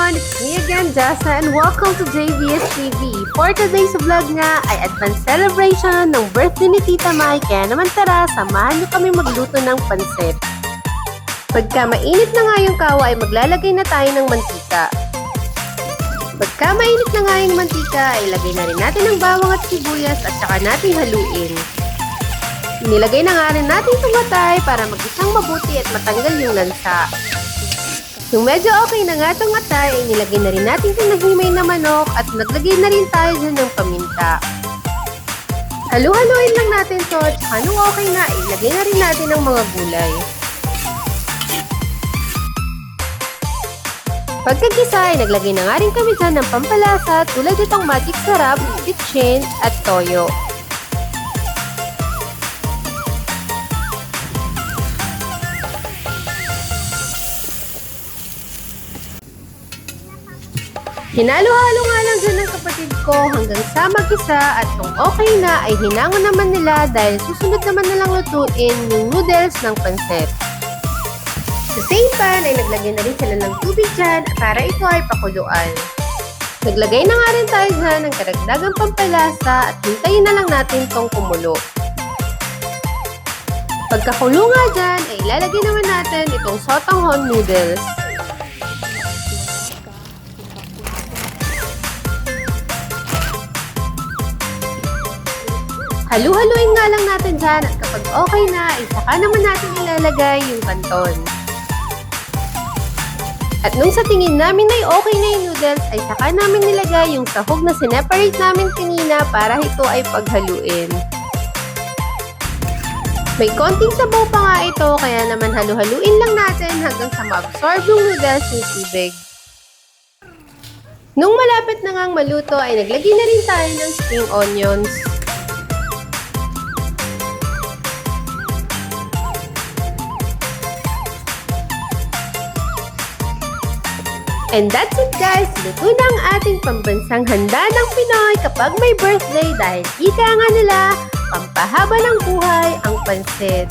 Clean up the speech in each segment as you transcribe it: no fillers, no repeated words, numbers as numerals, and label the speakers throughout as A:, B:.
A: everyone! It's me again, Jessa, and welcome to JVS TV. For today's vlog nga ay advance celebration ng birthday ni Tita Mai, kaya naman tara, samahan niyo kami magluto ng pansit. Pagka mainit na nga yung kawa ay maglalagay na tayo ng mantika. Pagka mainit na nga yung mantika ay ilagay na rin natin ang bawang at sibuyas at saka natin haluin. Nilagay na nga rin natin tumatay para mag-isang mabuti at matanggal yung lansa. Kung medyo okay na nga itong atay, ay nilagay na rin natin yung nahimay na manok at naglagay na rin tayo dyan ng paminta. Halu-haluin lang natin to at saka nung okay na, ilagay na rin natin ang mga gulay. Pagkagisa ay naglagay na nga rin kami dyan ng pampalasa tulad itong magic sarap, bitchin at toyo. Hinalo-halo nga lang dyan ng kapatid ko hanggang sa mag-isa at kung okay na ay hinangon naman nila dahil susunod naman nilang lutuin yung noodles ng pansit. Sa same pan ay naglagay na rin sila ng tubig dyan para ito ay pakuluan. Naglagay na nga rin tayo dyan ng karagdagang pampalasa at hintayin na lang natin tong kumulo. Pagkakulo nga dyan ay ilalagay naman natin itong sotanghon noodles. Halu-haluin nga lang natin dyan at kapag okay na, ay saka naman natin ilalagay yung kanton. At nung sa tingin namin ay okay na yung noodles, ay saka namin nilagay yung sahog na sineparate namin kanina para ito ay paghaluin. May konting sabaw pa nga ito, kaya naman halu-haluin lang natin hanggang sa ma-absorb yung noodles yung tubig. Nung malapit na ngang maluto, ay naglagay na rin tayo ng spring onions. And that's it guys! Luto na ang ating pambansang handa ng Pinoy kapag may birthday dahil ika nga nila, pampahaba ng buhay ang pansit.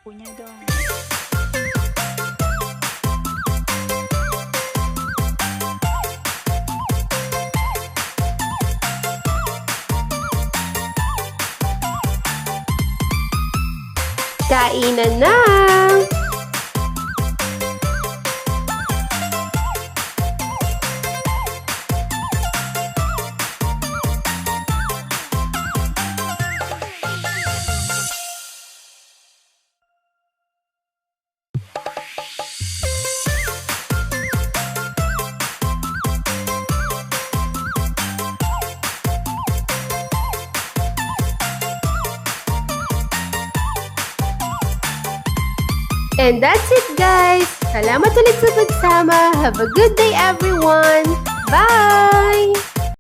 B: Punya dong.
A: Kainan na! And that's it guys! Salamat ulit sa pagsama. Have a good day everyone! Bye!